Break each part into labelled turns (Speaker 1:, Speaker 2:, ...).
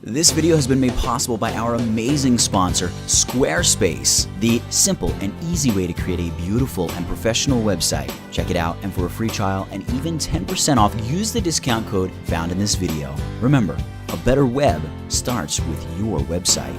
Speaker 1: This video has been made possible by our amazing sponsor, Squarespace, the simple and easy way to create a beautiful and professional website. Check it out, and for a free trial and even 10% off, use the discount code found in this video. Remember, a better web starts with your website.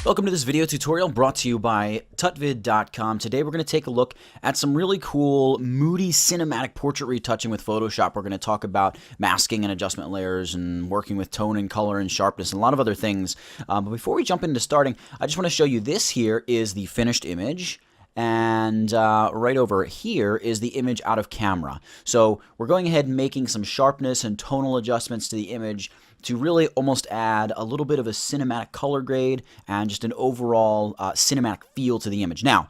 Speaker 1: Welcome to this video tutorial brought to you by tutvid.com. Today we're going to take a look at some really cool Moody cinematic portrait retouching with Photoshop. We're going to talk about masking and adjustment layers and working with tone and color and sharpness and a lot of other things. But before we jump into starting, I just want to show you this here is the finished image. And right over here is the image out of camera. So we're going ahead and making some sharpness and tonal adjustments to the image to really almost add a little bit of a cinematic color grade and just an overall cinematic feel to the image. Now,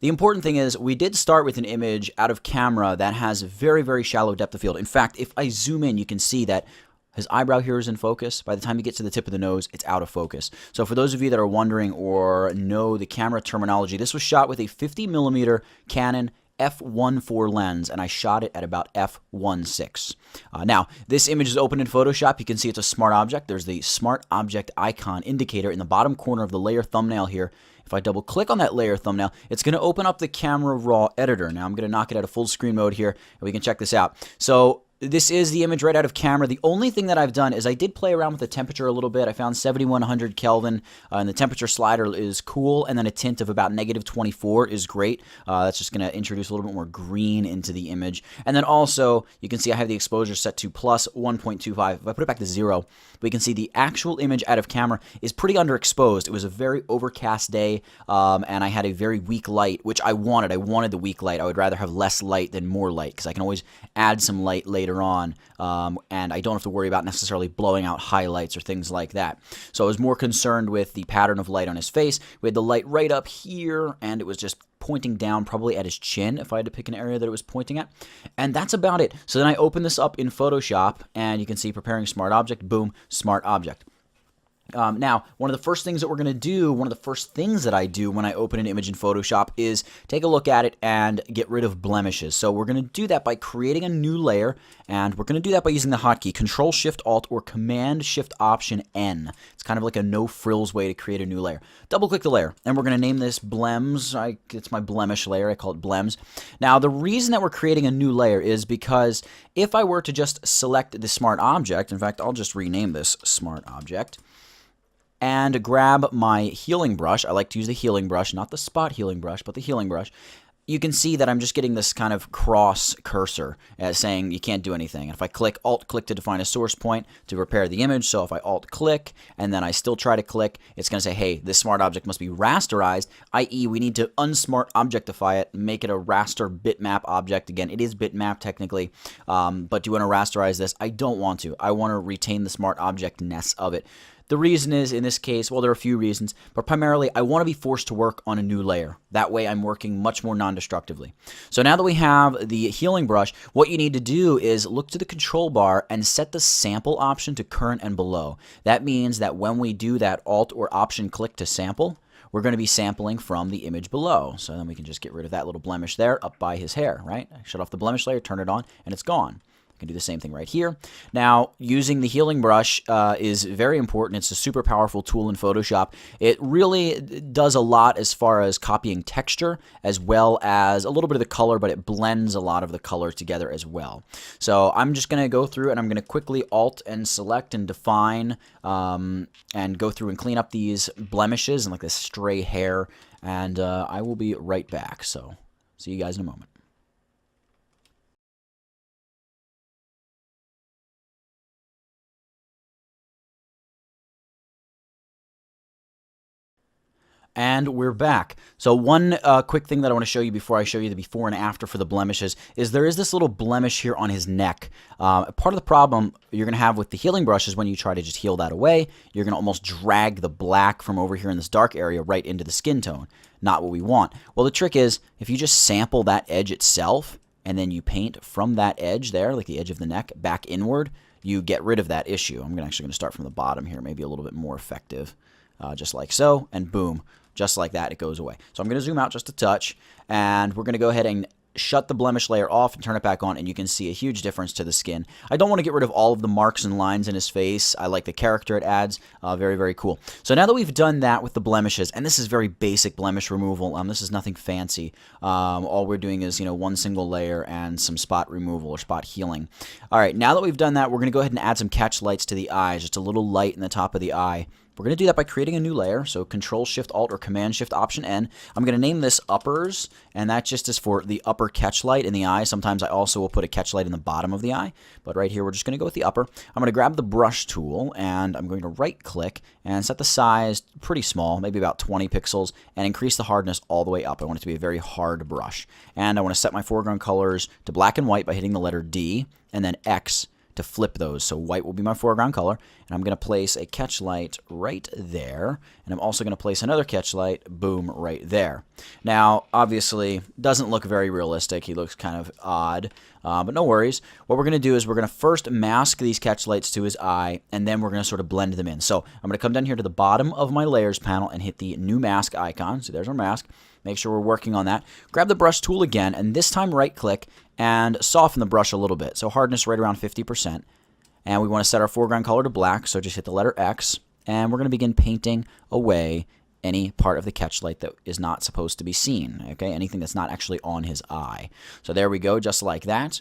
Speaker 1: the important thing is we did start with an image out of camera that has very, very shallow depth of field. In fact, if I zoom in, you can see that his eyebrow here is in focus. By the time you get to the tip of the nose, it's out of focus. So for those of you that are wondering or know the camera terminology, this was shot with a 50mm Canon f1.4 lens, and I shot it at about f1.6. Now, this image is open in Photoshop. You can see it's a smart object. There's the smart object icon indicator in the bottom corner of the layer thumbnail here. If I double click on that layer thumbnail, it's going to open up the Camera Raw editor. Now I'm going to knock it out of full screen mode here, and we can check this out. So this is the image right out of camera. The only thing that I've done is I did play around with the temperature a little bit. I found 7100 Kelvin, and the temperature slider is cool, and then a tint of about -24 is great. That's just going to introduce a little bit more green into the image. And then also, you can see I have the exposure set to plus 1.25. If I put it back to 0, we can see the actual image out of camera is pretty underexposed. It was a very overcast day, and I had a very weak light, which I wanted. I wanted the weak light. I would rather have less light than more light, because I can always add some light later on, and I don't have to worry about necessarily blowing out highlights or things like that. So I was more concerned with the pattern of light on his face. We had the light right up here, and it was just pointing down probably at his chin if I had to pick an area that it was pointing at. And that's about it. So then I open this up in Photoshop, and you can see preparing smart object, boom, smart object. Now, one of the first things that we're going to do, one of the first things that I do when I open an image in Photoshop is take a look at it and get rid of blemishes. So we're going to do that by creating a new layer, and we're going to do that by using the hotkey Control-Shift-Alt or Command-Shift-Option-N. It's kind of like a no-frills way to create a new layer. Double-click the layer, and we're going to name this Blems. It's my blemish layer. I call it Blems. Now, the reason that we're creating a new layer is because if I were to just select the smart object, in fact, I'll just rename this smart object, and grab my healing brush. I like to use the healing brush, not the spot healing brush, but the healing brush. You can see that I'm just getting this kind of cross cursor saying you can't do anything. And if I click Alt-click to define a source point to repair the image, so if I Alt-click and then I still try to click, it's going to say, hey, this smart object must be rasterized, i.e. we need to unsmart objectify it, make it a raster bitmap object. Again, it is bitmap technically, but do you want to rasterize this? I don't want to. I want to retain the smart object-ness of it. The reason is, in this case, well, there are a few reasons, but primarily I want to be forced to work on a new layer. That way I'm working much more non-destructively. So now that we have the healing brush, what you need to do is look to the control bar and set the sample option to current and below. That means that when we do that Alt or Option click to sample, we're going to be sampling from the image below. So then we can just get rid of that little blemish there up by his hair, right? Shut off the blemish layer, turn it on, and it's gone. Can do the same thing right here. Now, using the healing brush is very important. It's a super powerful tool in Photoshop. It really does a lot as far as copying texture as well as a little bit of the color, but it blends a lot of the color together as well. So I'm just going to go through and I'm going to quickly Alt and select and define and go through and clean up these blemishes and like this stray hair, and I will be right back. So see you guys in a moment. And we're back. So one quick thing that I want to show you before I show you the before and after for the blemishes is there is this little blemish here on his neck. Part of the problem you're going to have with the healing brush is when you try to just heal that away, you're going to almost drag the black from over here in this dark area right into the skin tone. Not what we want. Well, the trick is if you just sample that edge itself and then you paint from that edge there, like the edge of the neck, back inward, you get rid of that issue. I'm actually going to start from the bottom here, maybe a little bit more effective. Just like so, and boom. Just like that, it goes away. So I'm going to zoom out just a touch, and we're going to go ahead and shut the blemish layer off and turn it back on, and you can see a huge difference to the skin. I don't want to get rid of all of the marks and lines in his face. I like the character it adds. Very, very cool. So now that we've done that with the blemishes, and this is very basic blemish removal. This is nothing fancy. All we're doing is, one single layer and some spot removal or spot healing. All right, now that we've done that, we're going to go ahead and add some catch lights to the eyes, just a little light in the top of the eye. We're going to do that by creating a new layer, so Control-Shift-Alt or Command-Shift-Option-N. I'm going to name this Uppers, and that just is for the upper catch light in the eye. Sometimes I also will put a catch light in the bottom of the eye, but right here we're just going to go with the upper. I'm going to grab the brush tool, and I'm going to right-click and set the size pretty small, maybe about 20 pixels, and increase the hardness all the way up. I want it to be a very hard brush. And I want to set my foreground colors to black and white by hitting the letter D, and then X to flip those. So white will be my foreground color, and I'm going to place a catch light right there, and I'm also going to place another catch light, boom, right there. Now, obviously, doesn't look very realistic. He looks kind of odd, but no worries. What we're going to do is we're going to first mask these catch lights to his eye, and then we're going to sort of blend them in. So I'm going to come down here to the bottom of my layers panel and hit the new mask icon. So there's our mask. Make sure we're working on that. Grab the brush tool again, and this time right-click and soften the brush a little bit. So hardness right around 50%. And we want to set our foreground color to black, so just hit the letter X. And we're going to begin painting away any part of the catch light that is not supposed to be seen. Okay, anything that's not actually on his eye. So there we go, just like that.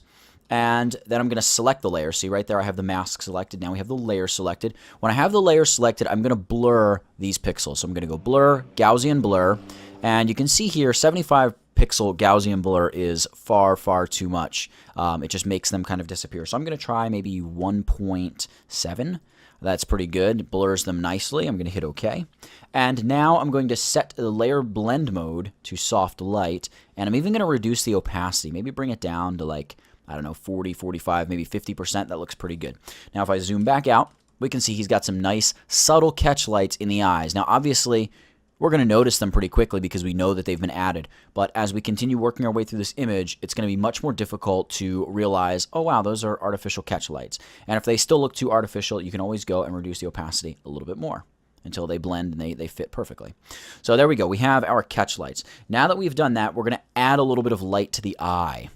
Speaker 1: And then I'm going to select the layer. See right there I have the mask selected. Now we have the layer selected. When I have the layer selected, I'm going to blur these pixels. So I'm going to go blur, Gaussian blur. And you can see here 75 pixel Gaussian blur is far, far too much. It just makes them kind of disappear. So I'm going to try maybe 1.7. That's pretty good. It blurs them nicely. I'm going to hit OK. And now I'm going to set the layer blend mode to soft light. And I'm even going to reduce the opacity. Maybe bring it down to like, I don't know, 40, 45, maybe 50%. That looks pretty good. Now if I zoom back out, we can see he's got some nice subtle catch lights in the eyes. Now obviously, we're going to notice them pretty quickly because we know that they've been added. But as we continue working our way through this image, it's going to be much more difficult to realize, oh wow, those are artificial catch lights. And if they still look too artificial, you can always go and reduce the opacity a little bit more until they blend and they fit perfectly. So there we go. We have our catch lights. Now that we've done that, we're going to add a little bit of light to the eye.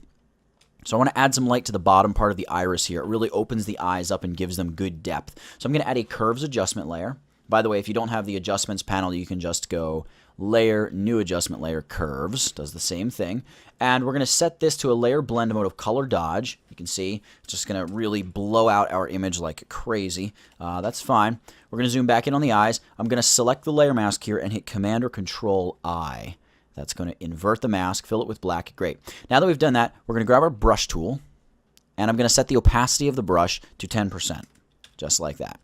Speaker 1: So I want to add some light to the bottom part of the iris here. It really opens the eyes up and gives them good depth. So I'm going to add a curves adjustment layer. By the way, if you don't have the adjustments panel, you can just go layer, new adjustment layer, curves. Does the same thing. And we're going to set this to a layer blend mode of color dodge. You can see it's just going to really blow out our image like crazy. That's fine. We're going to zoom back in on the eyes. I'm going to select the layer mask here and hit Command or Control I. That's going to invert the mask, fill it with black. Great. Now that we've done that, we're going to grab our brush tool, and I'm going to set the opacity of the brush to 10%, just like that.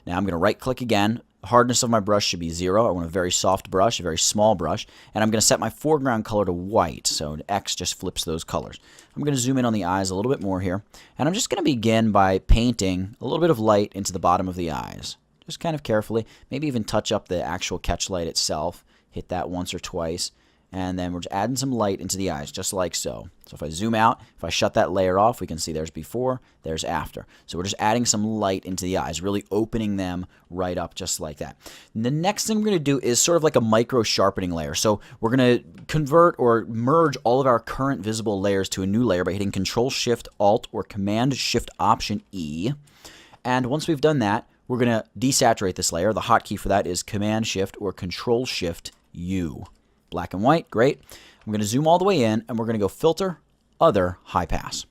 Speaker 1: Now I'm going to right-click again. Hardness of my brush should be 0. I want a very soft brush, a very small brush. And I'm going to set my foreground color to white. So X just flips those colors. I'm going to zoom in on the eyes a little bit more here. And I'm just going to begin by painting a little bit of light into the bottom of the eyes. Just kind of carefully. Maybe even touch up the actual catch light itself. Hit that once or twice. And then we're just adding some light into the eyes, just like so. So if I zoom out, if I shut that layer off, we can see there's before, there's after. So we're just adding some light into the eyes, really opening them right up just like that. And the next thing we're going to do is sort of like a micro sharpening layer. So we're going to convert or merge all of our current visible layers to a new layer by hitting Control-Shift-Alt or Command-Shift-Option-E. And once we've done that, we're going to desaturate this layer. The hotkey for that is Command-Shift or Control-Shift-U. Black and white, great. I'm going to zoom all the way in, and we're going to go Filter, Other, High Pass.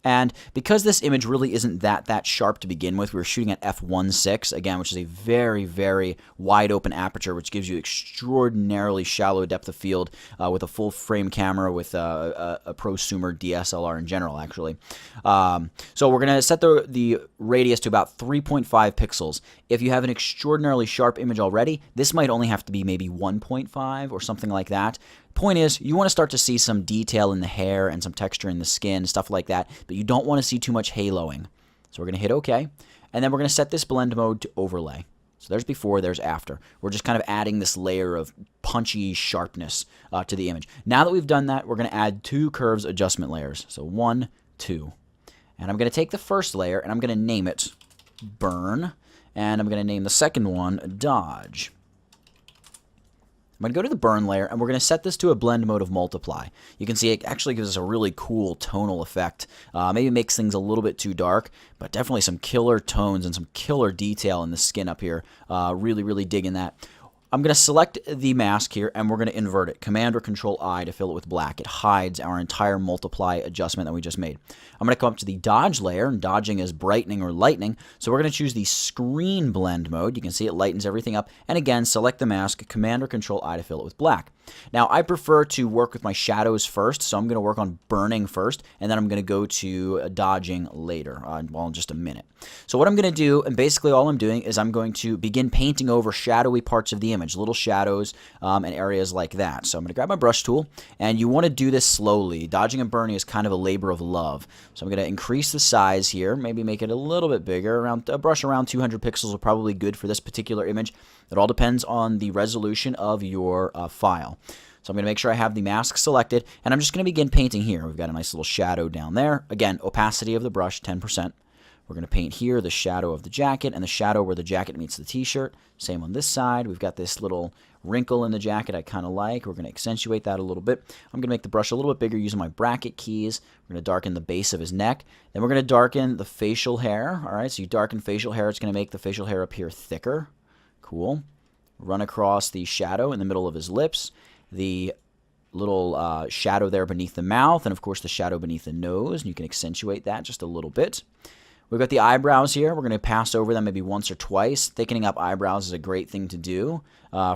Speaker 1: And because this image really isn't that sharp to begin with, we were shooting at f1.6, again, which is a very, very wide open aperture, which gives you extraordinarily shallow depth of field with a full frame camera with a prosumer DSLR in general, actually. So we're going to set the radius to about 3.5 pixels. If you have an extraordinarily sharp image already, this might only have to be maybe 1.5 or something like that. Point is, you want to start to see some detail in the hair and some texture in the skin, stuff like that, but you don't want to see too much haloing. So we're going to hit OK, and then we're going to set this blend mode to overlay. So there's before, there's after. We're just kind of adding this layer of punchy sharpness to the image. Now that we've done that, we're going to add 2 curves adjustment layers. So 1, 2. And I'm going to take the first layer, and I'm going to name it Burn, and I'm going to name the second one Dodge. I'm going to go to the burn layer, and we're going to set this to a blend mode of multiply. You can see it actually gives us a really cool tonal effect. Maybe makes things a little bit too dark, but definitely some killer tones and some killer detail in the skin up here. Really, really digging that. I'm going to select the mask here, and we're going to invert it. Command or Control I to fill it with black. It hides our entire multiply adjustment that we just made. I'm going to come up to the dodge layer, and dodging is brightening or lightening, so we're going to choose the screen blend mode. You can see it lightens everything up, and again, select the mask, Command or Control I to fill it with black. Now, I prefer to work with my shadows first, so I'm going to work on burning first, and then I'm going to go to dodging later, well, in just a minute. So what I'm going to do, and basically all I'm doing, is I'm going to begin painting over shadowy parts of the image, little shadows and areas like that. So I'm going to grab my brush tool, and you want to do this slowly. Dodging and burning is kind of a labor of love. So I'm going to increase the size here, maybe make it a little bit bigger. A brush around 200 pixels are probably good for this particular image. It all depends on the resolution of your file. So I'm going to make sure I have the mask selected, and I'm just going to begin painting here. We've got a nice little shadow down there. Again, opacity of the brush, 10%. We're going to paint here the shadow of the jacket and the shadow where the jacket meets the t-shirt. Same on this side. We've got this little wrinkle in the jacket I kind of like. We're going to accentuate that a little bit. I'm going to make the brush a little bit bigger using my bracket keys. We're going to darken the base of his neck. Then we're going to darken the facial hair. All right, so you darken facial hair. It's going to make the facial hair appear thicker. Cool. Run across the shadow in the middle of his lips. The little shadow there beneath the mouth, and of course the shadow beneath the nose, and you can accentuate that just a little bit. We've got the eyebrows here. We're going to pass over them maybe once or twice. Thickening up eyebrows is a great thing to do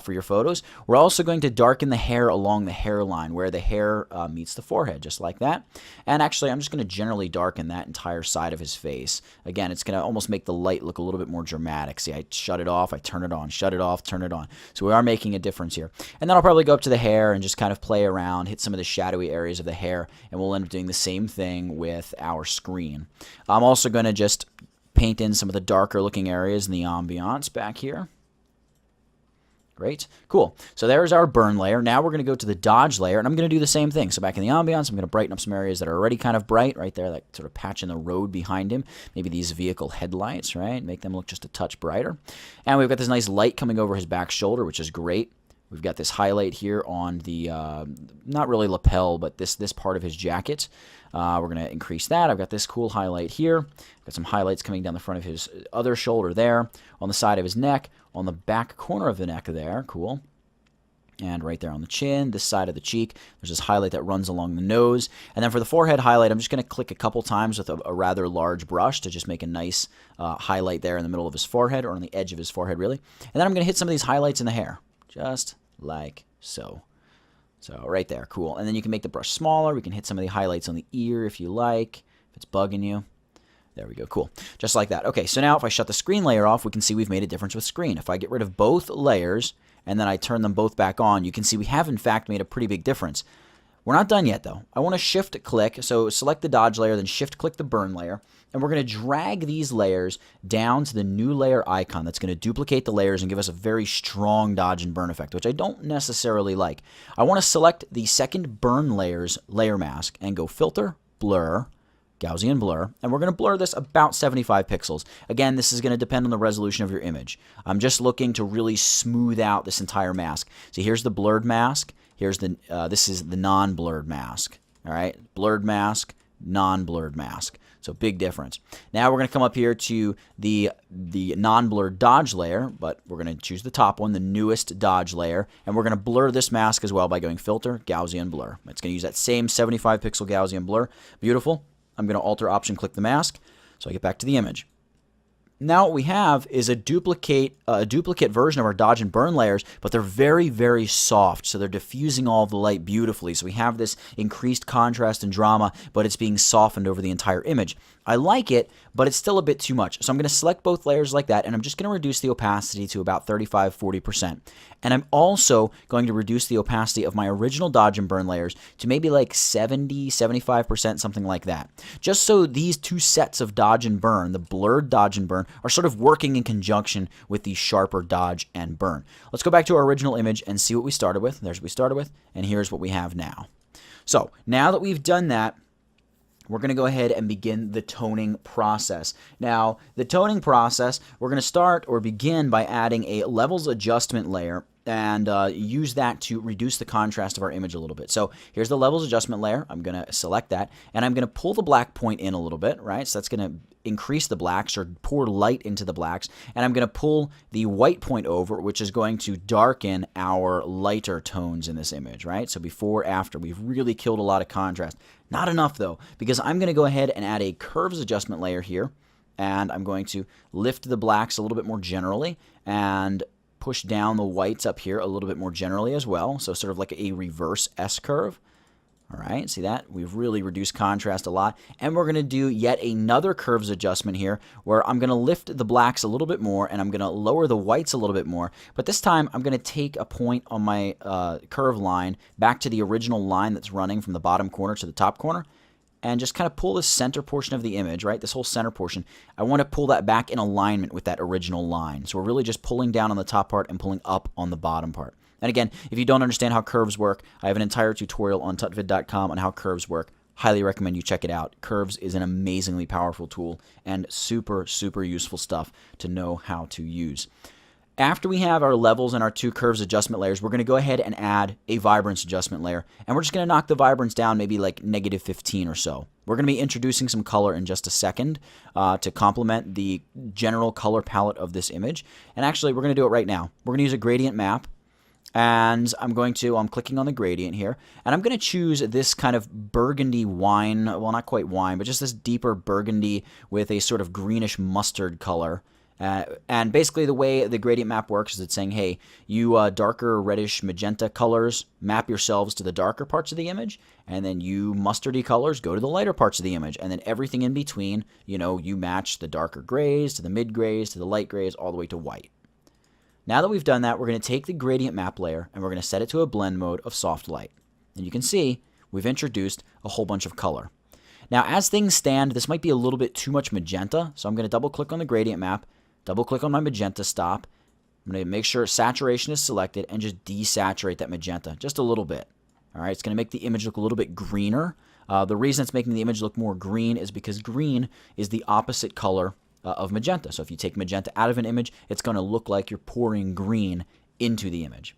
Speaker 1: for your photos. We're also going to darken the hair along the hairline where the hair meets the forehead, just like that. And actually, I'm just going to generally darken that entire side of his face. Again, it's going to almost make the light look a little bit more dramatic. See, I shut it off, I turn it on, shut it off, turn it on. So we are making a difference here. And then I'll probably go up to the hair and just kind of play around, hit some of the shadowy areas of the hair, and we'll end up doing the same thing with our screen. I'm also going to just paint in some of the darker looking areas in the ambiance back here. Great. Cool. So there's our burn layer. Now we're going to go to the dodge layer, and I'm going to do the same thing. So back in the ambiance, I'm going to brighten up some areas that are already kind of bright right there, that sort of patch in the road behind him. Maybe these vehicle headlights, right? Make them look just a touch brighter. And we've got this nice light coming over his back shoulder, which is great. We've got this highlight here on the, not really lapel, but this part of his jacket. We're going to increase that. I've got this cool highlight here. Got some highlights coming down the front of his other shoulder there, on the side of his neck, on the back corner of the neck there. Cool. And right there on the chin, this side of the cheek, there's this highlight that runs along the nose. And then for the forehead highlight, I'm just going to click a couple times with a rather large brush to just make a nice highlight there in the middle of his forehead, or on the edge of his forehead, really. And then I'm going to hit some of these highlights in the hair, just like so. So right there, cool. And then you can make the brush smaller. We can hit some of the highlights on the ear if you like, if it's bugging you. There we go, cool. Just like that. Okay, so now if I shut the screen layer off, we can see we've made a difference with screen. If I get rid of both layers and then I turn them both back on, you can see we have in fact made a pretty big difference. We're not done yet though. I want to shift click, so select the dodge layer, then shift click the burn layer, and we're going to drag these layers down to the new layer icon. That's going to duplicate the layers and give us a very strong dodge and burn effect, which I don't necessarily like. I want to select the second burn layer's layer mask and go filter, blur, Gaussian blur, and we're going to blur this about 75 pixels. Again, this is going to depend on the resolution of your image. I'm just looking to really smooth out this entire mask. See, here's the blurred mask. Here's the this is the non-blurred mask. All right, blurred mask, non-blurred mask. So big difference. Now we're going to come up here to the non-blurred dodge layer, but we're going to choose the top one, the newest dodge layer, and we're going to blur this mask as well by going filter, Gaussian blur. It's going to use that same 75 pixel Gaussian blur. Beautiful. I'm going to Alt Option click the mask, so I get back to the image. Now what we have is a duplicate version of our dodge and burn layers, but they're very, very soft, so they're diffusing all of the light beautifully. So we have this increased contrast and drama, but it's being softened over the entire image. I like it, but it's still a bit too much. So I'm going to select both layers like that, and I'm just going to reduce the opacity to about 35–40%. And I'm also going to reduce the opacity of my original dodge and burn layers to maybe like 70–75%, something like that. Just so these two sets of dodge and burn, the blurred dodge and burn, are sort of working in conjunction with the sharper dodge and burn. Let's go back to our original image and see what we started with. There's what we started with, and here's what we have now. So now that we've done that, we're going to go ahead and begin the toning process. Now, the toning process, we're going to start or begin by adding a levels adjustment layer and use that to reduce the contrast of our image a little bit. So here's the levels adjustment layer. I'm going to select that, and I'm going to pull the black point in a little bit, right? So that's going to increase the blacks or pour light into the blacks, and I'm going to pull the white point over, which is going to darken our lighter tones in this image, right? So before, after, we've really killed a lot of contrast. Not enough though, because I'm going to go ahead and add a curves adjustment layer here, and I'm going to lift the blacks a little bit more generally and push down the whites up here a little bit more generally as well, so sort of like a reverse S-curve. All right, see that? We've really reduced contrast a lot. And we're going to do yet another curves adjustment here where I'm going to lift the blacks a little bit more and I'm going to lower the whites a little bit more. But this time I'm going to take a point on my curve line back to the original line that's running from the bottom corner to the top corner and just kind of pull the center portion of the image, right? This whole center portion. I want to pull that back in alignment with that original line. So we're really just pulling down on the top part and pulling up on the bottom part. And again, if you don't understand how curves work, I have an entire tutorial on tutvid.com on how curves work. Highly recommend you check it out. Curves is an amazingly powerful tool and super, super useful stuff to know how to use. After we have our levels and our two curves adjustment layers, we're going to go ahead and add a vibrance adjustment layer. And we're just going to knock the vibrance down maybe like -15 or so. We're going to be introducing some color in just a second to complement the general color palette of this image. And actually, we're going to do it right now. We're going to use a gradient map. And I'm clicking on the gradient here, and I'm going to choose this kind of burgundy wine, well, not quite wine, but just this deeper burgundy with a sort of greenish mustard color. And basically the way the gradient map works is it's saying, hey, you darker reddish magenta colors, map yourselves to the darker parts of the image, and then you mustardy colors go to the lighter parts of the image, and then everything in between, you match the darker grays to the mid grays to the light grays all the way to white. Now that we've done that, we're going to take the gradient map layer and we're going to set it to a blend mode of soft light. And you can see we've introduced a whole bunch of color. Now, as things stand, this might be a little bit too much magenta, so I'm going to double click on the gradient map, double click on my magenta stop. I'm going to make sure saturation is selected and just desaturate that magenta just a little bit. All right, it's going to make the image look a little bit greener. The reason it's making the image look more green is because green is the opposite color of magenta. So if you take magenta out of an image, it's going to look like you're pouring green into the image.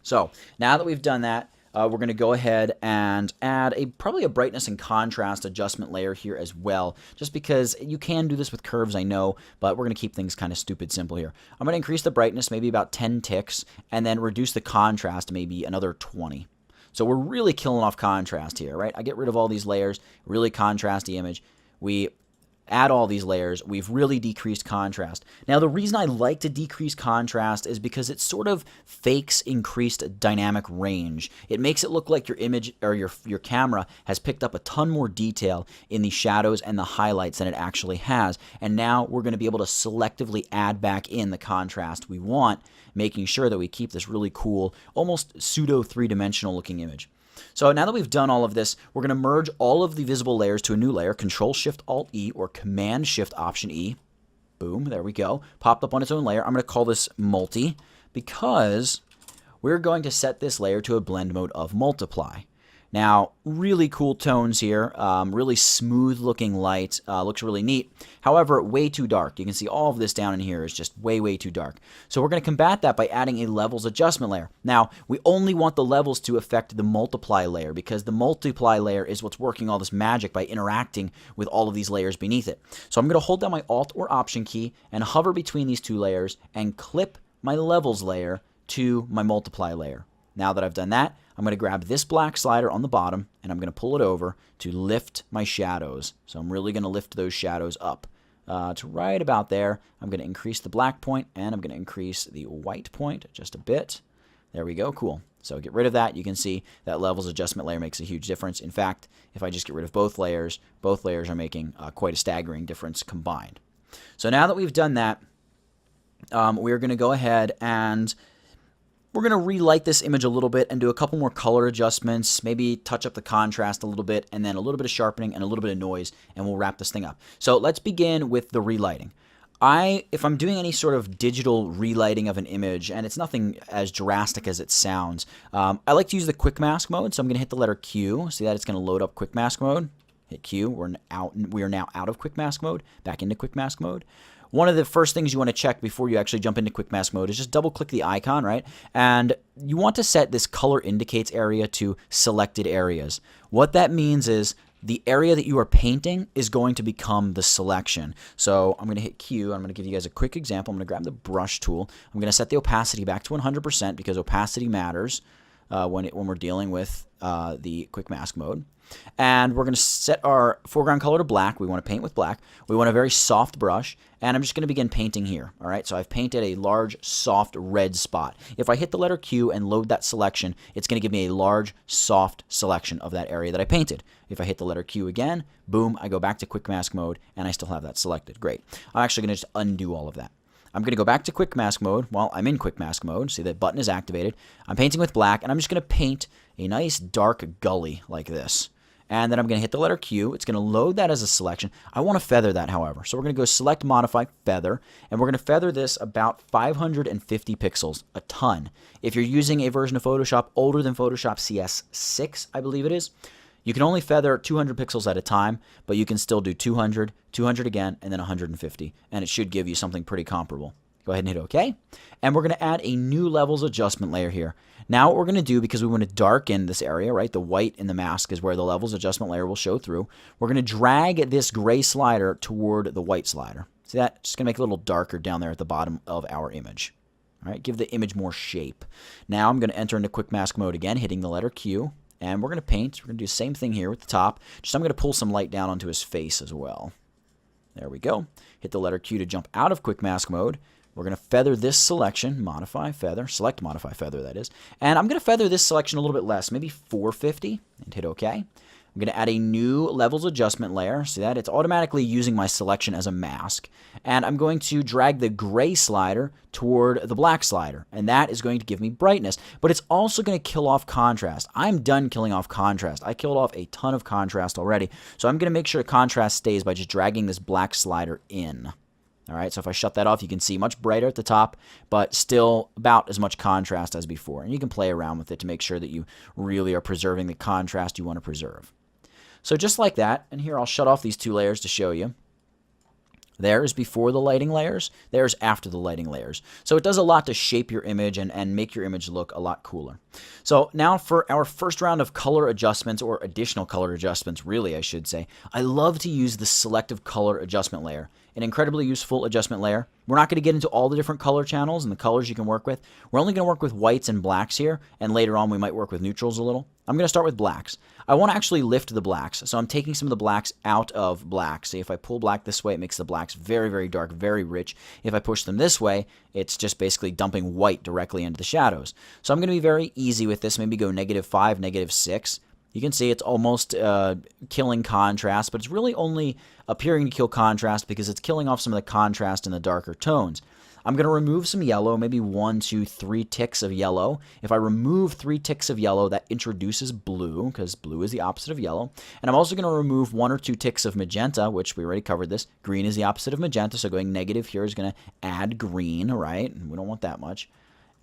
Speaker 1: So now that we've done that, we're going to go ahead and add probably a brightness and contrast adjustment layer here as well, just because you can do this with curves, I know, but we're going to keep things kind of stupid simple here. I'm going to increase the brightness maybe about 10 ticks and then reduce the contrast maybe another 20. So we're really killing off contrast here, right? I get rid of all these layers, really contrast the image. We add all these layers, we've really decreased contrast. Now, the reason I like to decrease contrast is because it sort of fakes increased dynamic range. It makes it look like your image or your camera has picked up a ton more detail in the shadows and the highlights than it actually has. And now we're going to be able to selectively add back in the contrast we want, making sure that we keep this really cool, almost pseudo three-dimensional looking image. So now that we've done all of this, we're going to merge all of the visible layers to a new layer, Control-Shift-Alt-E or Command-Shift-Option-E. Boom, there we go. Popped up on its own layer. I'm going to call this Multi because we're going to set this layer to a blend mode of Multiply. Now, really cool tones here, really smooth looking light, looks really neat. However, way too dark. You can see all of this down in here is just way, way too dark. So we're going to combat that by adding a levels adjustment layer. Now, we only want the levels to affect the multiply layer because the multiply layer is what's working all this magic by interacting with all of these layers beneath it. So I'm going to hold down my Alt or Option key and hover between these two layers and clip my levels layer to my multiply layer. Now that I've done that, I'm going to grab this black slider on the bottom and I'm going to pull it over to lift my shadows. So I'm really going to lift those shadows up to right about there. I'm going to increase the black point and I'm going to increase the white point just a bit. There we go. Cool. So get rid of that. You can see that levels adjustment layer makes a huge difference. In fact, if I just get rid of both layers are making quite a staggering difference combined. So now that we've done that, we're going to go ahead and we're going to relight this image a little bit and do a couple more color adjustments, maybe touch up the contrast a little bit, and then a little bit of sharpening and a little bit of noise, and we'll wrap this thing up. So let's begin with the relighting. If I'm doing any sort of digital relighting of an image, and it's nothing as drastic as it sounds, I like to use the quick mask mode, so I'm going to hit the letter Q. See that? It's going to load up quick mask mode. Hit Q. We are now out of quick mask mode, back into quick mask mode. one of the first things you want to check before you actually jump into quick mask mode is just double click the icon, right? And you want to set this color indicates area to selected areas. What that means is the area that you are painting is going to become the selection. So I'm going to hit Q. I'm going to give you guys a quick example. I'm going to grab the brush tool. I'm going to set the opacity back to 100% because opacity matters when we're dealing with the quick mask mode. And we're going to set our foreground color to black. We want to paint with black. We want a very soft brush, and I'm just going to begin painting here. All right, so I've painted a large, soft red spot. If I hit the letter Q and load that selection, it's going to give me a large, soft selection of that area that I painted. If I hit the letter Q again, boom, I go back to quick mask mode, and I still have that selected. Great. I'm actually going to just undo all of that. I'm going to go back to quick mask mode while I'm in quick mask mode. See, that button is activated. I'm painting with black, and I'm just going to paint a nice dark gully like this. And then I'm going to hit the letter Q. It's going to load that as a selection. I want to feather that, however. So we're going to go select, modify, feather. And we're going to feather this about 550 pixels, a ton. If you're using a version of Photoshop older than Photoshop CS6, I believe it is, you can only feather 200 pixels at a time, but you can still do 200, 200 again, and then 150. And it should give you something pretty comparable. Go ahead and hit OK. And we're going to add a new levels adjustment layer here. Now what we're going to do, because we want to darken this area, right? The white in the mask is where the levels adjustment layer will show through. We're going to drag this gray slider toward the white slider. See that? Just going to make it a little darker down there at the bottom of our image. All right, give the image more shape. Now I'm going to enter into quick mask mode again, hitting the letter Q. And we're going to paint. We're going to do the same thing here with the top. Just I'm going to pull some light down onto his face as well. There we go. Hit the letter Q to jump out of quick mask mode. We're going to feather this selection, modify, feather, select, modify, feather, that is. And I'm going to feather this selection a little bit less, maybe 450, and hit OK. I'm going to add a new levels adjustment layer. See that? It's automatically using my selection as a mask. And I'm going to drag the gray slider toward the black slider. And that is going to give me brightness. But it's also going to kill off contrast. I'm done killing off contrast. I killed off a ton of contrast already. So I'm going to make sure contrast stays by just dragging this black slider in. All right, so if I shut that off, you can see much brighter at the top, but still about as much contrast as before. And you can play around with it to make sure that you really are preserving the contrast you want to preserve. So just like that, and here I'll shut off these two layers to show you. There's before the lighting layers, there's after the lighting layers. So it does a lot to shape your image and make your image look a lot cooler. So now for our first round of color adjustments, or additional color adjustments, really I should say, I love to use the selective color adjustment layer. An incredibly useful adjustment layer. We're not going to get into all the different color channels and the colors you can work with. We're only going to work with whites and blacks here, and later on we might work with neutrals a little. I'm going to start with blacks. I want to actually lift the blacks, so I'm taking some of the blacks out of black. See, if I pull black this way, it makes the blacks very, very dark, very rich. If I push them this way, it's just basically dumping white directly into the shadows. So I'm going to be very easy with this, maybe go -5, -6. You can see it's almost killing contrast, but it's really only appearing to kill contrast because it's killing off some of the contrast in the darker tones. I'm going to remove some yellow, maybe 1, 2, 3 ticks of yellow. If I remove 3 ticks of yellow, that introduces blue, because blue is the opposite of yellow. And I'm also going to remove 1 or 2 ticks of magenta, which we already covered this. Green is the opposite of magenta, so going negative here is going to add green, right? We don't want that much.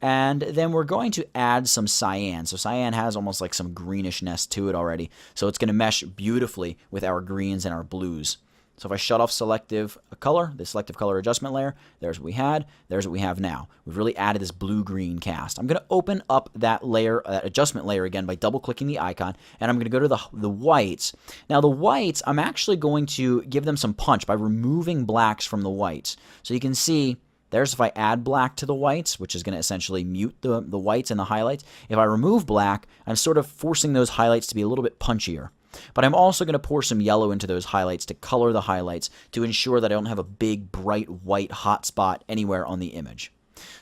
Speaker 1: And then we're going to add some cyan. So cyan has almost like some greenishness to it already. So it's going to mesh beautifully with our greens and our blues. So if I shut off selective color, the selective color adjustment layer, there's what we had, there's what we have now. We've really added this blue-green cast. I'm going to open up that layer, that adjustment layer again by double-clicking the icon, and I'm going to go to the whites. Now the whites, I'm actually going to give them some punch by removing blacks from the whites. So you can see, there's if I add black to the whites, which is going to essentially mute the whites and the highlights. If I remove black, I'm sort of forcing those highlights to be a little bit punchier. But I'm also going to pour some yellow into those highlights to color the highlights to ensure that I don't have a big, bright, white hot spot anywhere on the image.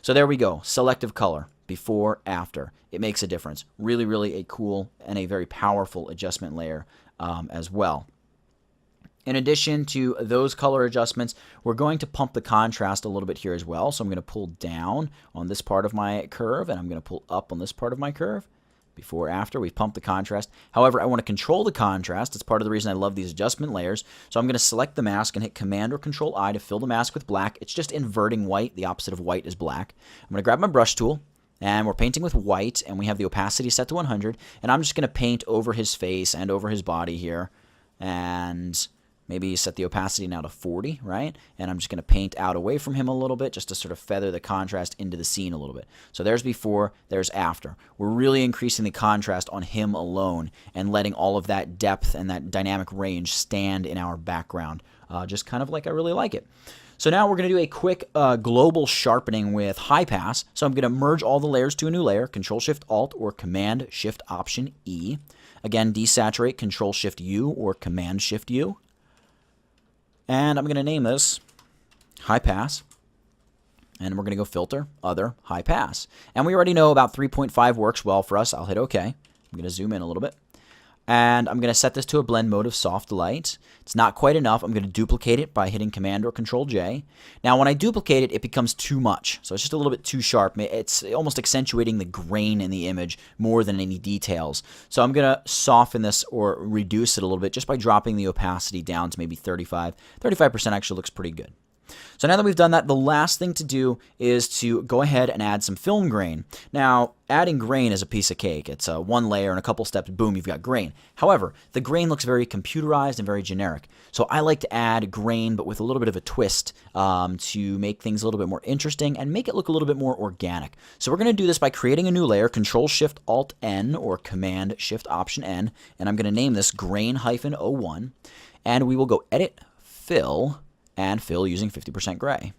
Speaker 1: So there we go. Selective color. Before, after. It makes a difference. Really, really a cool and a very powerful adjustment layer as well. In addition to those color adjustments, we're going to pump the contrast a little bit here as well. So I'm going to pull down on this part of my curve, and I'm going to pull up on this part of my curve. Before, after, we've pumped the contrast. However, I want to control the contrast. It's part of the reason I love these adjustment layers. So I'm going to select the mask and hit Command or Control I to fill the mask with black. It's just inverting white. The opposite of white is black. I'm going to grab my brush tool, and we're painting with white, and we have the opacity set to 100. And I'm just going to paint over his face and over his body here. And Maybe set the opacity now to 40, right? And I'm just going to paint out away from him a little bit just to sort of feather the contrast into the scene a little bit. So there's before, there's after. We're really increasing the contrast on him alone and letting all of that depth and that dynamic range stand in our background, just kind of like I really like it. So now we're going to do a quick global sharpening with high pass. So I'm going to merge all the layers to a new layer, Control-Shift-Alt or Command-Shift-Option-E. Again, desaturate, Control-Shift-U or Command-Shift-U. And I'm going to name this high pass. And we're going to go filter, other, high pass. And we already know about 3.5 works well for us. I'll hit OK. I'm going to zoom in a little bit. And I'm going to set this to a blend mode of soft light. It's not quite enough. I'm going to duplicate it by hitting Command or Control J. Now, when I duplicate it, it becomes too much. So it's just a little bit too sharp. It's almost accentuating the grain in the image more than any details. So I'm going to soften this or reduce it a little bit just by dropping the opacity down to maybe 35. 35% actually looks pretty good. So now that we've done that, the last thing to do is to go ahead and add some film grain. Now, adding grain is a piece of cake. It's one layer and a couple steps, boom, you've got grain. However, the grain looks very computerized and very generic. So I like to add grain, but with a little bit of a twist to make things a little bit more interesting and make it look a little bit more organic. So we're going to do this by creating a new layer, Control-Shift-Alt-N or Command-Shift-Option-N, and I'm going to name this Grain-01, and we will go Edit, Fill, and fill using 50% gray.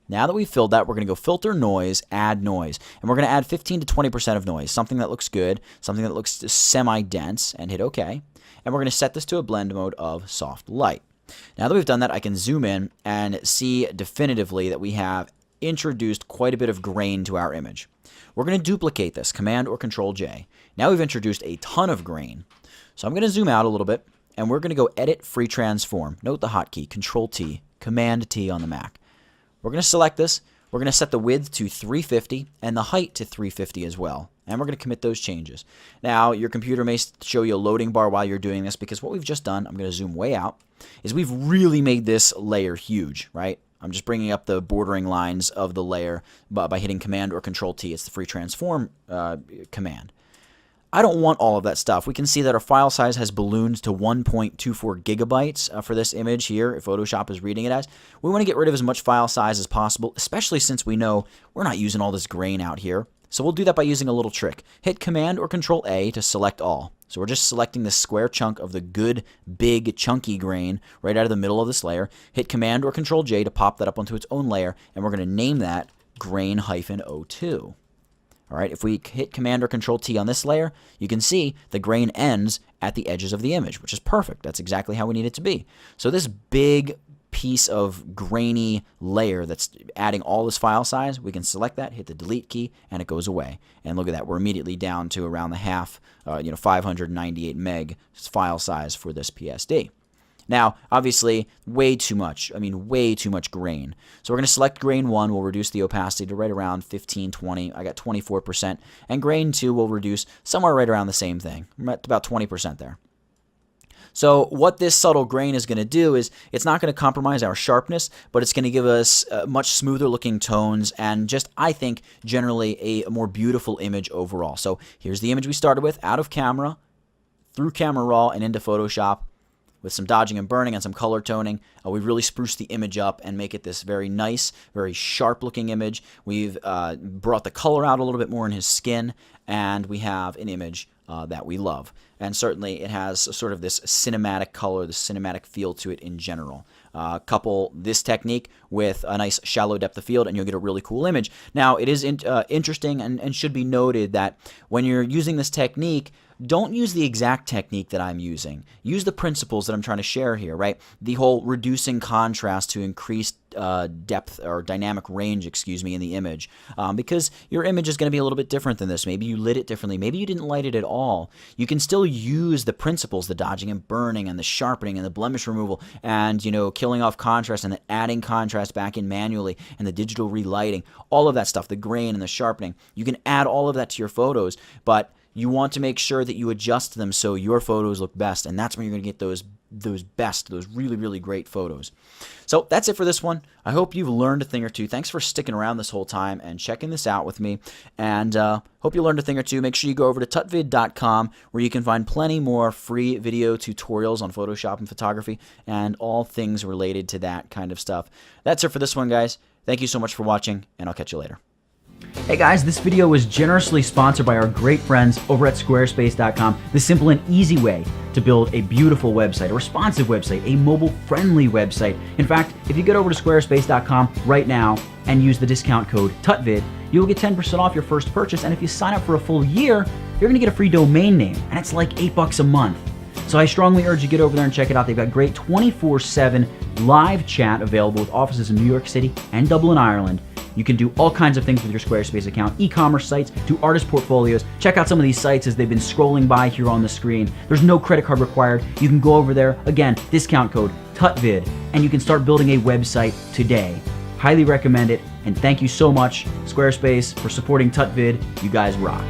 Speaker 1: Now that we've filled that, we're going to go Filter, Noise, Add Noise. And we're going to add 15 to 20% of noise, something that looks good, something that looks semi-dense, and hit OK. And we're going to set this to a blend mode of soft light. Now that we've done that, I can zoom in and see definitively that we have introduced quite a bit of grain to our image. We're going to duplicate this, Command or Control J. Now we've introduced a ton of grain. So I'm going to zoom out a little bit, and we're going to go Edit, Free Transform. Note the hotkey, Control T. Command T on the Mac. We're going to select this. We're going to set the width to 350 and the height to 350 as well. And we're going to commit those changes. Now, your computer may show you a loading bar while you're doing this because what we've just done, I'm going to zoom way out, is we've really made this layer huge, right? I'm just bringing up the bordering lines of the layer by hitting Command or Control T. It's the Free Transform command. I don't want all of that stuff. We can see that our file size has ballooned to 1.24 gigabytes for this image here, if Photoshop is reading it as. We want to get rid of as much file size as possible, especially since we know we're not using all this grain out here. So we'll do that by using a little trick. Hit Command or Control A to select all. So we're just selecting this square chunk of the good, big, chunky grain right out of the middle of this layer. Hit Command or Control J to pop that up onto its own layer, and we're going to name that Grain-02. All right, if we hit Command or Control T on this layer, you can see the grain ends at the edges of the image, which is perfect. That's exactly how we need it to be. So this big piece of grainy layer that's adding all this file size, we can select that, hit the delete key, and it goes away. And look at that, we're immediately down to around the half, 598 meg file size for this PSD. Now, obviously, way too much. I mean, way too much grain. So we're going to select grain 1. We'll reduce the opacity to right around 15, 20. I got 24%. And grain 2 will reduce somewhere right around the same thing. I'm at about 20% there. So what this subtle grain is going to do is it's not going to compromise our sharpness, but it's going to give us much smoother looking tones and just, I think, generally a more beautiful image overall. So here's the image we started with, out of camera, through Camera Raw, and into Photoshop. With some dodging and burning and some color toning, we've really spruced the image up and make it this very nice, very sharp-looking image. We've brought the color out a little bit more in his skin, and we have an image that we love. And certainly it has sort of this cinematic color, this cinematic feel to it in general. Couple this technique with a nice shallow depth of field, and you'll get a really cool image. Now, it is interesting and should be noted that when you're using this technique, don't use the exact technique that I'm using. Use the principles that I'm trying to share here, right? The whole reducing contrast to increase depth or dynamic range, in the image. Because your image is going to be a little bit different than this. Maybe you lit it differently. Maybe you didn't light it at all. You can still use the principles, the dodging and burning and the sharpening and the blemish removal and, killing off contrast and then adding contrast back in manually and the digital relighting, all of that stuff, the grain and the sharpening. You can add all of that to your photos, but you want to make sure that you adjust them so your photos look best, and that's when you're going to get those those really, really great photos. So that's it for this one. I hope you've learned a thing or two. Thanks for sticking around this whole time and checking this out with me. And hope you learned a thing or two. Make sure you go over to tutvid.com where you can find plenty more free video tutorials on Photoshop and photography and all things related to that kind of stuff. That's it for this one, guys. Thank you so much for watching, and I'll catch you later. Hey guys, this video was generously sponsored by our great friends over at squarespace.com, the simple and easy way to build a beautiful website, a responsive website, a mobile-friendly website. In fact, if you get over to squarespace.com right now and use the discount code TUTVID, you'll get 10% off your first purchase, and if you sign up for a full year, you're going to get a free domain name, and it's like $8 a month. So I strongly urge you to get over there and check it out. They've got great 24/7 live chat available with offices in New York City and Dublin, Ireland. You can do all kinds of things with your Squarespace account, e-commerce sites, do artist portfolios. Check out some of these sites as they've been scrolling by here on the screen. There's no credit card required. You can go over there, again, discount code TUTVID, and you can start building a website today. Highly recommend it, and thank you so much, Squarespace, for supporting TUTVID. You guys rock.